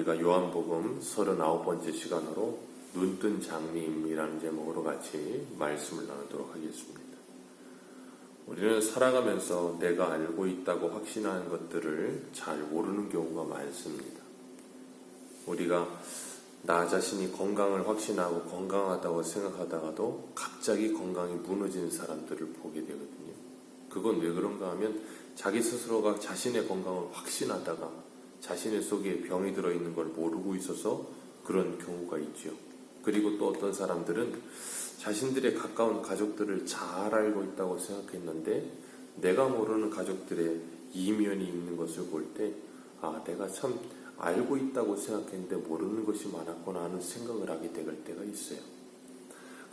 우리가 요한복음 39번째 시간으로 눈뜬 장님이라는 제목으로 같이 말씀을 나누도록 하겠습니다. 우리는 살아가면서 내가 알고 있다고 확신하는 것들을 잘 모르는 경우가 많습니다. 우리가 나 자신이 건강을 확신하고 건강하다고 생각하다가도 갑자기 건강이 무너지는 사람들을 보게 되거든요. 그건 왜 그런가 하면 자기 스스로가 자신의 건강을 확신하다가 자신의 속에 병이 들어있는 걸 모르고 있어서 그런 경우가 있죠. 그리고 또 어떤 사람들은 자신들의 가까운 가족들을 잘 알고 있다고 생각했는데 내가 모르는 가족들의 이면이 있는 것을 볼 때 내가 참 알고 있다고 생각했는데 모르는 것이 많았구나 하는 생각을 하게 될 때가 있어요.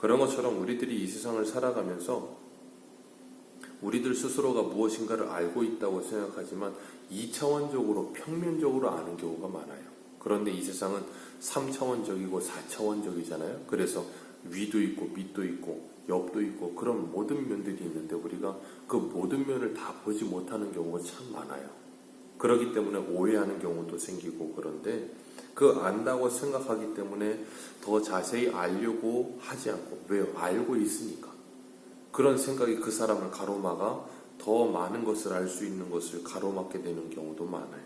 그런 것처럼 우리들이 이 세상을 살아가면서 우리들 스스로가 무엇인가를 알고 있다고 생각하지만 2차원적으로 평면적으로 아는 경우가 많아요. 그런데 이 세상은 3차원적이고 4차원적이잖아요. 그래서 위도 있고 밑도 있고 옆도 있고 그런 모든 면들이 있는데 우리가 그 모든 면을 다 보지 못하는 경우가 참 많아요. 그렇기 때문에 오해하는 경우도 생기고 그런데 그 안다고 생각하기 때문에 더 자세히 알려고 하지 않고 왜요? 알고 있으니까. 그런 생각이 그 사람을 가로막아 더 많은 것을 알 수 있는 것을 가로막게 되는 경우도 많아요.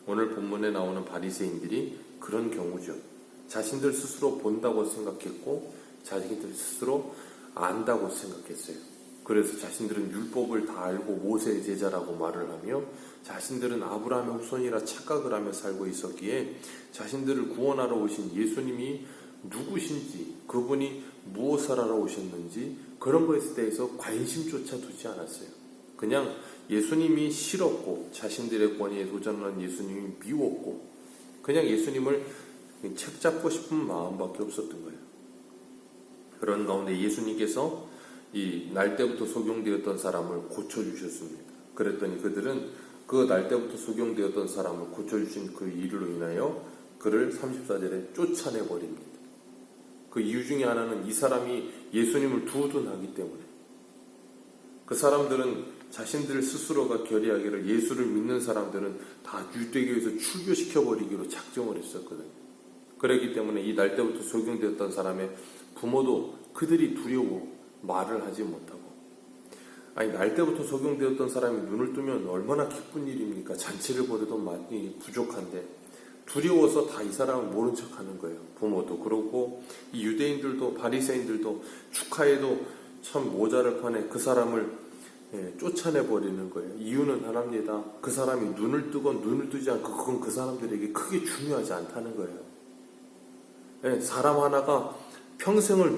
오늘 본문에 나오는 바리새인들이 그런 경우죠. 자신들 스스로 본다고 생각했고 자신들 스스로 안다고 생각했어요. 그래서 자신들은 율법을 다 알고 모세의 제자라고 말을 하며 자신들은 아브라함의 후손이라 착각을 하며 살고 있었기에 자신들을 구원하러 오신 예수님이 누구신지 그분이 무엇을 하러 오셨는지 그런 것에 대해서 관심조차 두지 않았어요. 그냥 예수님이 싫었고 자신들의 권위에 도전하는 예수님이 미웠고 그냥 예수님을 책잡고 싶은 마음밖에 없었던 거예요. 그런 가운데 예수님께서 이 날 때부터 소경되었던 사람을 고쳐주셨습니다. 그랬더니 그들은 그 날 때부터 소경되었던 사람을 고쳐주신 그 일로 인하여 그를 34절에 쫓아내버립니다. 그 이유 중에 하나는 이 사람이 예수님을 두둔하기 때문에 그 사람들은 자신들 스스로가 결의하기를 예수를 믿는 사람들은 다 유대교에서 출교시켜버리기로 작정을 했었거든요. 그렇기 때문에 이 날 때부터 소경되었던 사람의 부모도 그들이 두려워 말을 하지 못하고 날 때부터 소경되었던 사람이 눈을 뜨면 얼마나 기쁜 일입니까? 잔치를 벌여도 많이 부족한데 두려워서 다 이 사람을 모른 척하는 거예요. 부모도 그렇고 이 유대인들도 바리새인들도 축하해도 참 모자랄 판에 그 사람을 쫓아내버리는 거예요. 이유는 하나입니다. 그 사람이 눈을 뜨건 눈을 뜨지 않고 그건 그 사람들에게 크게 중요하지 않다는 거예요. 사람 하나가 평생을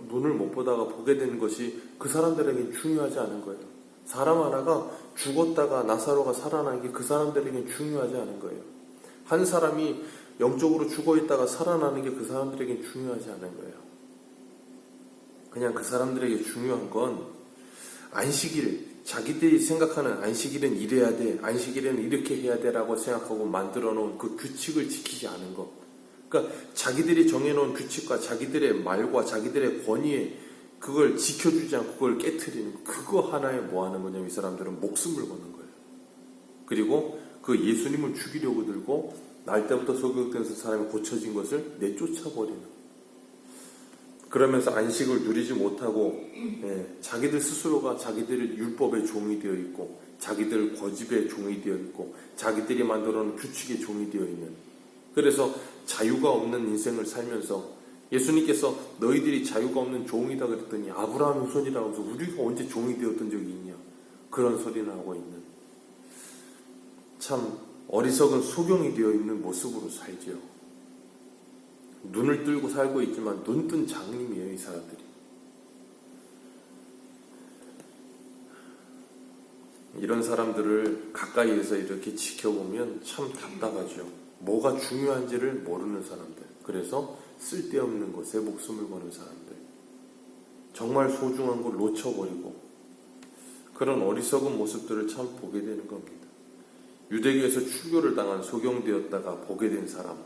눈을 못 보다가 보게 되는 것이 그 사람들에게 중요하지 않은 거예요. 사람 하나가 죽었다가 나사로가 살아나는 게 그 사람들에게 중요하지 않은 거예요. 한 사람이 영적으로 죽어있다가 살아나는 게 그 사람들에게 중요하지 않은 거예요. 그냥 그 사람들에게 중요한 건 안식일, 자기들이 생각하는 안식일은 이래야 돼, 안식일에는 이렇게 해야 돼라고 생각하고 만들어 놓은 그 규칙을 지키지 않은 것. 그러니까 자기들이 정해놓은 규칙과 자기들의 말과 자기들의 권위에 그걸 지켜주지 않고 그걸 깨트리는 그거 하나에 뭐 하는 거냐면 이 사람들은 목숨을 거는 거예요. 그리고 그 예수님을 죽이려고 들고 날 때부터 소경된 사람이 고쳐진 것을 내쫓아버리는 그러면서 안식을 누리지 못하고 자기들 스스로가 자기들의 율법의 종이 되어 있고 자기들 고집의 종이 되어 있고 자기들이 만들어놓은 규칙의 종이 되어 있는 그래서 자유가 없는 인생을 살면서 예수님께서 너희들이 자유가 없는 종이다 그랬더니 아브라함 후손이라고 해서 우리가 언제 종이 되었던 적이 있냐 그런 소리를 하고 있는 참 어리석은 소경이 되어 있는 모습으로 살죠. 눈을 뜨고 살고 있지만 눈뜬 장님이에요, 이 사람들이. 이런 사람들을 가까이에서 이렇게 지켜보면 참 답답하죠. 뭐가 중요한지를 모르는 사람들. 그래서 쓸데없는 것에 목숨을 거는 사람들. 정말 소중한 걸 놓쳐버리고 그런 어리석은 모습들을 참 보게 되는 겁니다. 유대교에서 출교를 당한 소경되었다가 보게 된 사람,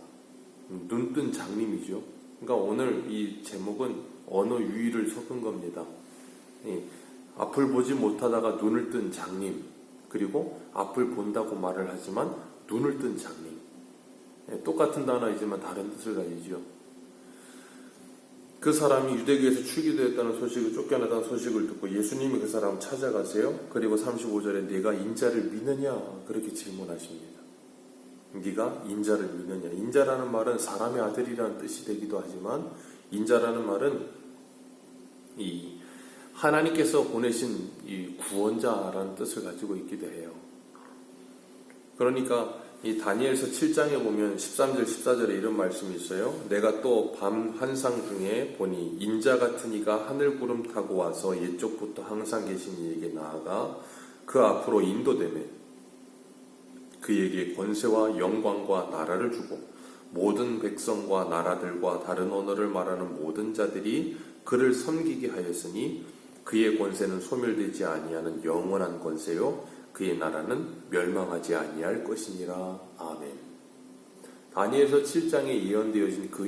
눈뜬 장님이죠. 그러니까 오늘 이 제목은 언어 유희를 섞은 겁니다. 앞을 보지 못하다가 눈을 뜬 장님, 그리고 앞을 본다고 말을 하지만 눈을 뜬 장님. 똑같은 단어이지만 다른 뜻을 가지죠. 그 사람이 유대교에서 출교되었다는 소식을 쫓겨나다는 소식을 듣고 예수님이 그 사람을 찾아가세요. 그리고 35절에 네가 인자를 믿느냐 그렇게 질문하십니다. 네가 인자를 믿느냐. 인자라는 말은 사람의 아들이라는 뜻이 되기도 하지만 인자라는 말은 이 하나님께서 보내신 이 구원자라는 뜻을 가지고 있기도 해요. 그러니까 이 다니엘서 7장에 보면 13절 14절에 이런 말씀이 있어요. 내가 또 밤 환상 중에 보니 인자 같은 이가 하늘 구름 타고 와서 옛적부터 항상 계신 이에게 나아가 그 앞으로 인도되매 그에게 권세와 영광과 나라를 주고 모든 백성과 나라들과 다른 언어를 말하는 모든 자들이 그를 섬기게 하였으니 그의 권세는 소멸되지 아니하는 영원한 권세요 그의 나라는 멸망하지 아니할 것이니라. 아멘. 다니엘서 7장에 예언되어진 그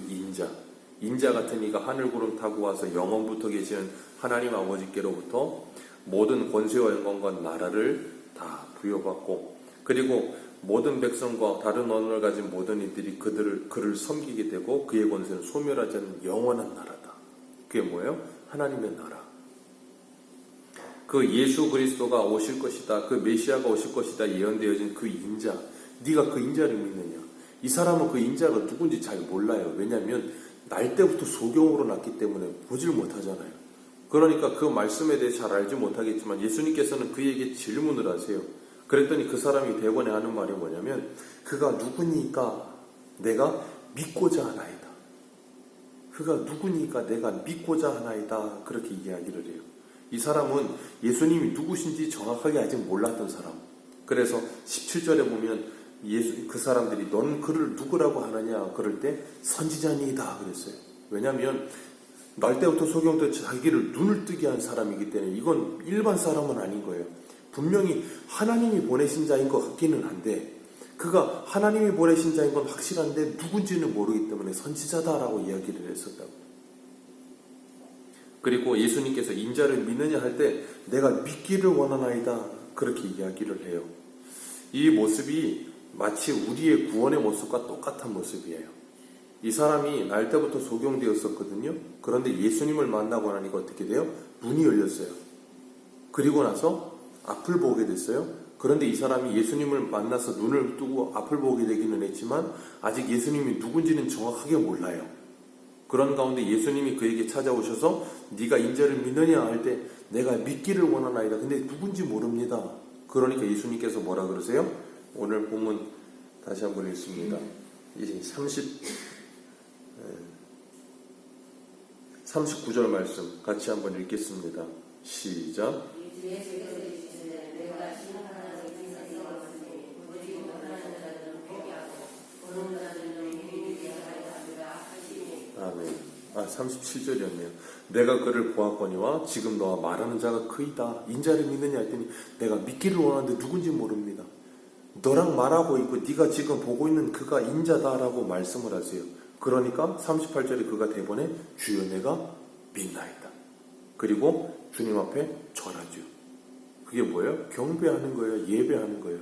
인자 같은 이가 하늘 구름 타고 와서 영원부터 계시는 하나님 아버지께로부터 모든 권세와 영광과 나라를 다 부여받고 그리고 모든 백성과 다른 언어를 가진 모든 이들이 그를 섬기게 되고 그의 권세는 소멸하지 않는 영원한 나라다. 그게 뭐예요? 하나님의 나라. 그 예수 그리스도가 오실 것이다. 그 메시아가 오실 것이다. 예언되어진 그 인자. 네가 그 인자를 믿느냐? 이 사람은 그 인자가 누군지 잘 몰라요. 왜냐하면 날 때부터 소경으로 났기 때문에 보질 못하잖아요. 그러니까 그 말씀에 대해 잘 알지 못하겠지만 예수님께서는 그에게 질문을 하세요. 그랬더니 그 사람이 대번에 하는 말이 뭐냐면 그가 누구니까 내가 믿고자 하나이다. 그가 누구니까 내가 믿고자 하나이다. 그렇게 이야기를 해요. 이 사람은 예수님이 누구신지 정확하게 아직 몰랐던 사람. 그래서 17절에 보면 그 사람들이 너는 그를 누구라고 하느냐 그럴 때 선지자니이다 그랬어요. 왜냐하면 날 때부터 소경도 자기를 눈을 뜨게 한 사람이기 때문에 이건 일반 사람은 아닌 거예요. 분명히 하나님이 보내신 자인 것 같기는 한데 그가 하나님이 보내신 자인 건 확실한데 누군지는 모르기 때문에 선지자다라고 이야기를 했었다고. 그리고 예수님께서 인자를 믿느냐 할 때 내가 믿기를 원하나이다 그렇게 이야기를 해요. 이 모습이 마치 우리의 구원의 모습과 똑같은 모습이에요. 이 사람이 날 때부터 소경되었었거든요. 그런데 예수님을 만나고 나니까 어떻게 돼요? 눈이 열렸어요. 그리고 나서 앞을 보게 됐어요. 그런데 이 사람이 예수님을 만나서 눈을 뜨고 앞을 보게 되기는 했지만 아직 예수님이 누군지는 정확하게 몰라요. 그런 가운데 예수님이 그에게 찾아오셔서 네가 인자를 믿느냐 할 때 내가 믿기를 원하나이다. 근데 누군지 모릅니다. 그러니까 예수님께서 뭐라 그러세요? 오늘 본문 다시 한번 읽습니다. 이제 39절 말씀 같이 한번 읽겠습니다. 시작. 아멘. 37절이었네요. 내가 그를 보았거니와 지금 너와 말하는 자가 그이다. 인자를 믿느냐 했더니 내가 믿기를 원하는데 누군지 모릅니다. 너랑 말하고 있고 네가 지금 보고 있는 그가 인자다라고 말씀을 하세요. 그러니까 38절에 그가 대번에 주여 내가 믿나이다. 그리고 주님 앞에 절하죠. 그게 뭐예요? 경배하는 거예요. 예배하는 거예요.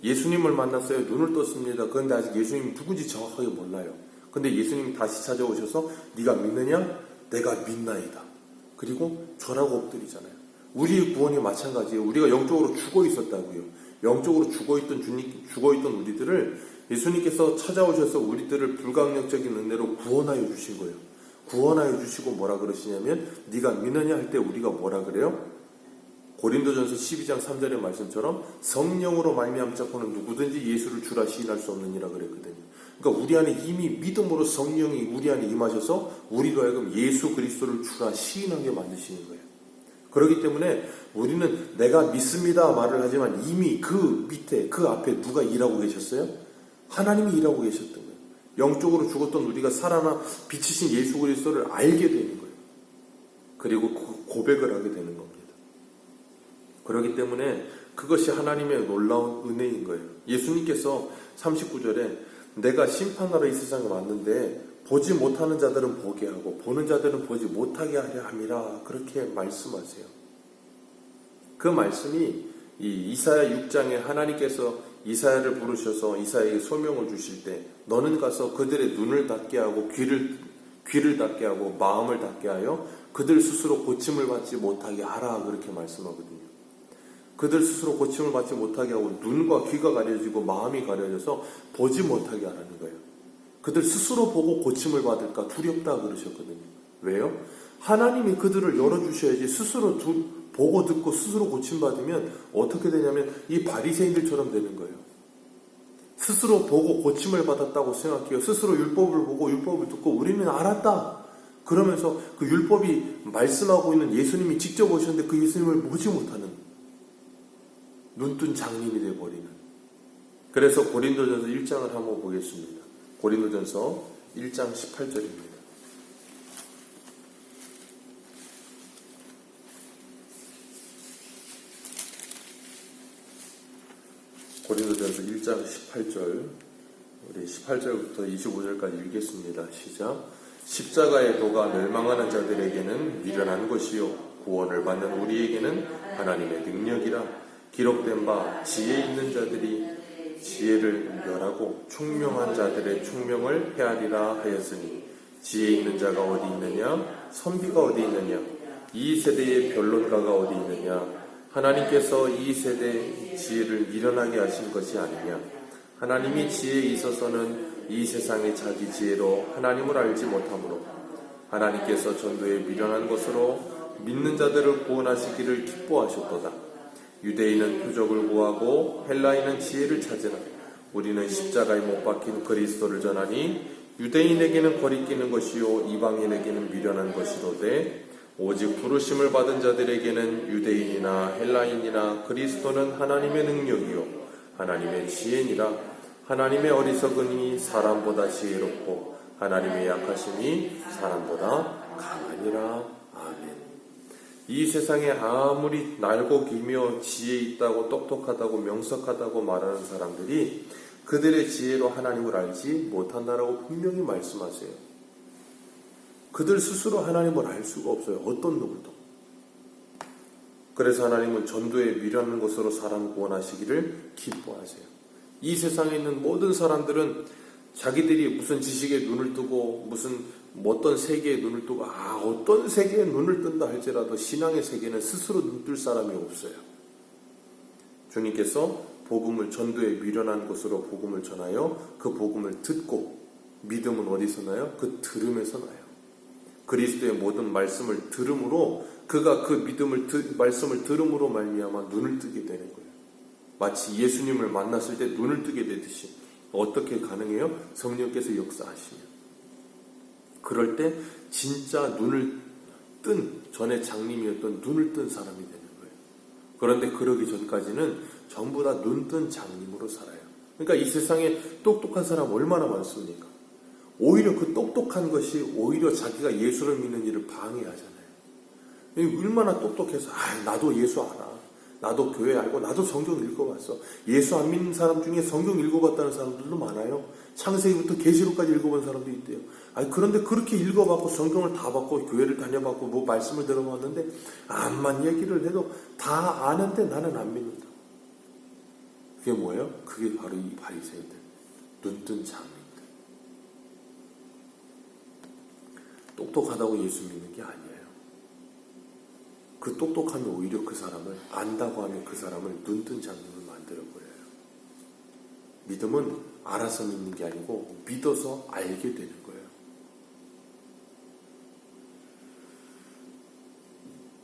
예수님을 만났어요. 눈을 떴습니다. 그런데 아직 예수님이 누군지 정확하게 몰라요. 근데 예수님이 다시 찾아오셔서 네가 믿느냐? 내가 믿나이다. 그리고 절하고 엎드리잖아요. 우리의 구원이 마찬가지예요. 우리가 영적으로 죽어 있었다고요. 영적으로 죽어있던 우리들을 예수님께서 찾아오셔서 우리들을 불가항력적인 은혜로 구원하여 주신 거예요. 구원하여 주시고 뭐라 그러시냐면 네가 믿느냐 할 때 우리가 뭐라 그래요? 고린도전서 12장 3절의 말씀처럼 성령으로 말미암자고는 누구든지 예수를 주라 시인할 수 없느니라 그랬거든요. 그러니까 우리 안에 이미 믿음으로 성령이 우리 안에 임하셔서 우리로 하여금 예수 그리스도를 주라 시인하게 만드시는 거예요. 그렇기 때문에 우리는 내가 믿습니다 말을 하지만 이미 그 밑에 그 앞에 누가 일하고 계셨어요? 하나님이 일하고 계셨던 거예요. 영적으로 죽었던 우리가 살아나 빛이신 예수 그리스도를 알게 되는 거예요. 그리고 고백을 하게 되는 겁니다. 그렇기 때문에 그것이 하나님의 놀라운 은혜인 거예요. 예수님께서 39절에 내가 심판하러 이 세상에 왔는데 보지 못하는 자들은 보게 하고 보는 자들은 보지 못하게 하려 함이라 그렇게 말씀하세요. 그 말씀이 이 이사야 6장에 하나님께서 이사야를 부르셔서 이사야에게 소명을 주실 때 너는 가서 그들의 눈을 닫게 하고 귀를 닫게 하고 마음을 닫게 하여 그들 스스로 고침을 받지 못하게 하라 그렇게 말씀하거든요. 그들 스스로 고침을 받지 못하게 하고 눈과 귀가 가려지고 마음이 가려져서 보지 못하게 하라는 거예요. 그들 스스로 보고 고침을 받을까 두렵다 그러셨거든요. 왜요? 하나님이 그들을 열어주셔야지 스스로 보고 듣고 스스로 고침받으면 어떻게 되냐면 이 바리새인들처럼 되는 거예요. 스스로 보고 고침을 받았다고 생각해요. 스스로 율법을 보고 율법을 듣고 우리는 알았다. 그러면서 그 율법이 말씀하고 있는 예수님이 직접 오셨는데 그 예수님을 보지 못하는 눈뜬 장님이 되어버리는. 그래서 고린도전서 1장을 한번 보겠습니다. 고린도전서 1장 18절입니다. 고린도전서 1장 18절, 우리 18절부터 25절까지 읽겠습니다. 시작. 십자가의 도가 멸망하는 자들에게는 미련한 것이요 구원을 받는 우리에게는 하나님의 능력이라. 기록된 바 지혜 있는 자들이 지혜를 멸하고 총명한 자들의 총명을 헤아리라 하였으니 지혜 있는 자가 어디 있느냐? 선비가 어디 있느냐? 이 세대의 변론가가 어디 있느냐? 하나님께서 이 세대의 지혜를 미련하게 하신 것이 아니냐. 하나님이 지혜에 있어서는 이 세상의 자기 지혜로 하나님을 알지 못하므로 하나님께서 전도에 미련한 것으로 믿는 자들을 구원하시기를 기뻐하셨도다. 유대인은 표적을 구하고 헬라인은 지혜를 찾으나 우리는 십자가에 못 박힌 그리스도를 전하니 유대인에게는 거리끼는 것이요 이방인에게는 미련한 것이로되 오직 부르심을 받은 자들에게는 유대인이나 헬라인이나 그리스도는 하나님의 능력이요 하나님의 지혜니라. 하나님의 어리석음이 사람보다 지혜롭고 하나님의 약하심이 사람보다 강하니라. 아멘. 이 세상에 아무리 날고 기며 지혜 있다고 똑똑하다고 명석하다고 말하는 사람들이 그들의 지혜로 하나님을 알지 못한다라고 분명히 말씀하세요. 그들 스스로 하나님을 알 수가 없어요. 어떤 누구도. 그래서 하나님은 전도에 미련한 것으로 사람 구원하시기를 기뻐하세요. 이 세상에 있는 모든 사람들은 자기들이 무슨 지식에 눈을 뜨고 무슨 어떤 세계에 눈을 뜨고 어떤 세계에 눈을 뜬다 할지라도 신앙의 세계는 스스로 눈뜰 사람이 없어요. 주님께서 복음을 전도에 미련한 것으로 복음을 전하여 그 복음을 듣고 믿음은 어디서 나요? 그 들음에서 나요. 그리스도의 모든 말씀을 들음으로 그가 그 말씀을 들음으로 말미암아 눈을 뜨게 되는 거예요. 마치 예수님을 만났을 때 눈을 뜨게 되듯이. 어떻게 가능해요? 성령께서 역사하시면. 그럴 때 진짜 눈을 뜬 전에 장님이었던 눈을 뜬 사람이 되는 거예요. 그런데 그러기 전까지는 전부 다 눈뜬 장님으로 살아요. 그러니까 이 세상에 똑똑한 사람 얼마나 많습니까? 오히려 그 똑똑한 것이 오히려 자기가 예수를 믿는 일을 방해하잖아요. 얼마나 똑똑해서 나도 예수 알아. 나도 교회 알고 나도 성경 읽어봤어. 예수 안 믿는 사람 중에 성경 읽어봤다는 사람들도 많아요. 창세기부터 계시록까지 읽어본 사람도 있대요. 그런데 그렇게 읽어봤고 성경을 다 봤고 교회를 다녀봤고 뭐 말씀을 들어봤는데 암만 얘기를 해도 다 아는데 나는 안 믿는다. 그게 뭐예요? 그게 바로 이 바리새인들, 눈뜬 장님들. 똑똑하다고 예수 믿는 게 아니에요. 그 똑똑함이 오히려 그 사람을 안다고 하면 그 사람을 눈뜬 장님을 만들어버려요. 믿음은 알아서 믿는 게 아니고 믿어서 알게 되는 거예요.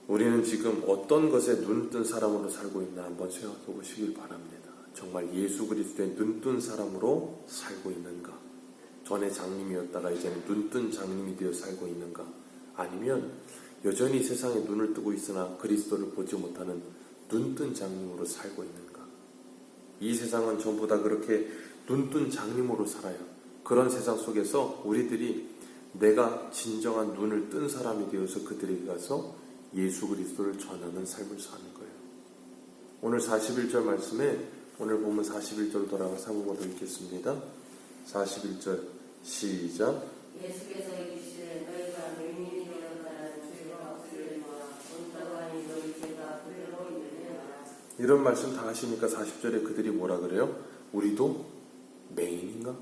우리는 지금 어떤 것에 눈뜬 사람으로 살고 있나 한번 생각해 보시길 바랍니다. 정말 예수 그리스도의 눈뜬 사람으로 살고 있는가? 전에 장님이었다가 이제는 눈뜬 장님이 되어 살고 있는가? 아니면 여전히 세상에 눈을 뜨고 있으나 그리스도를 보지 못하는 눈뜬 장님으로 살고 있는가? 이 세상은 전부 다 그렇게 눈뜬 장님으로 살아요. 그런 세상 속에서 우리들이 내가 진정한 눈을 뜬 사람이 되어서 그들에게 가서 예수 그리스도를 전하는 삶을 사는 거예요. 오늘 41절 말씀에 오늘 보면 41절 돌아가서 한번 더 읽겠습니다. 41절 시작. 예수께서 이르시되 너희가 맹인이 되었다는 죄가 없으려니와 온다고 하니 너희 죄가 그대로 있느냐. 이런 말씀 다 하시니까 40절에 그들이 뭐라 그래요? 우리도 맹인인가?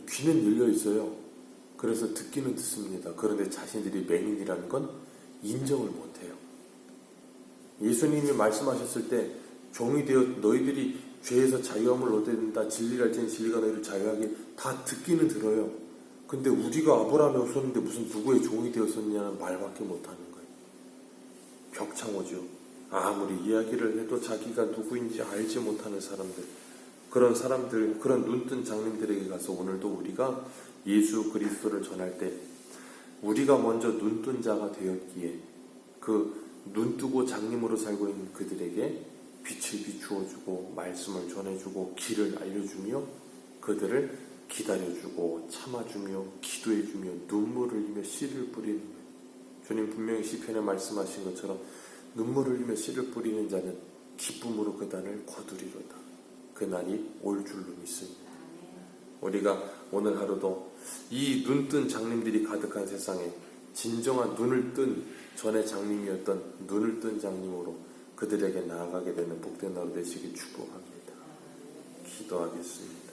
귀는 열려 있어요. 그래서 듣기는 듣습니다. 그런데 자신들이 맹인이라는 건 인정을 못해요. 예수님이 말씀하셨을 때 종이 되어 너희들이 죄에서 자유함을 얻어야 된다. 진리를 알지니 진리가 너희를 자유하게 다 듣기는 들어요. 근데 우리가 아브라함의 후손인데 무슨 누구의 종이 되었었냐는 말밖에 못하는 거예요. 벽창호죠. 아무리 이야기를 해도 자기가 누구인지 알지 못하는 사람들, 그런 사람들, 그런 눈뜬 장님들에게 가서 오늘도 우리가 예수 그리스도를 전할 때 우리가 먼저 눈뜬 자가 되었기에 그 눈뜨고 장님으로 살고 있는 그들에게 빛을 비추어주고 말씀을 전해주고 길을 알려주며 그들을 기다려주고 참아주며 기도해주며 눈물을 흘리며 씨를 뿌리는 거예요. 주님 분명히 시편에 말씀하신 것처럼 눈물을 흘리며 씨를 뿌리는 자는 기쁨으로 그 단을 거두리로다. 그날이 올 줄로 믿습니다. 우리가 오늘 하루도 이 눈뜬 장님들이 가득한 세상에 진정한 눈을 뜬 전에 장님이었던 눈을 뜬 장님으로 그들에게 나아가게 되는 복된 하루 되시길 축복합니다. 기도하겠습니다.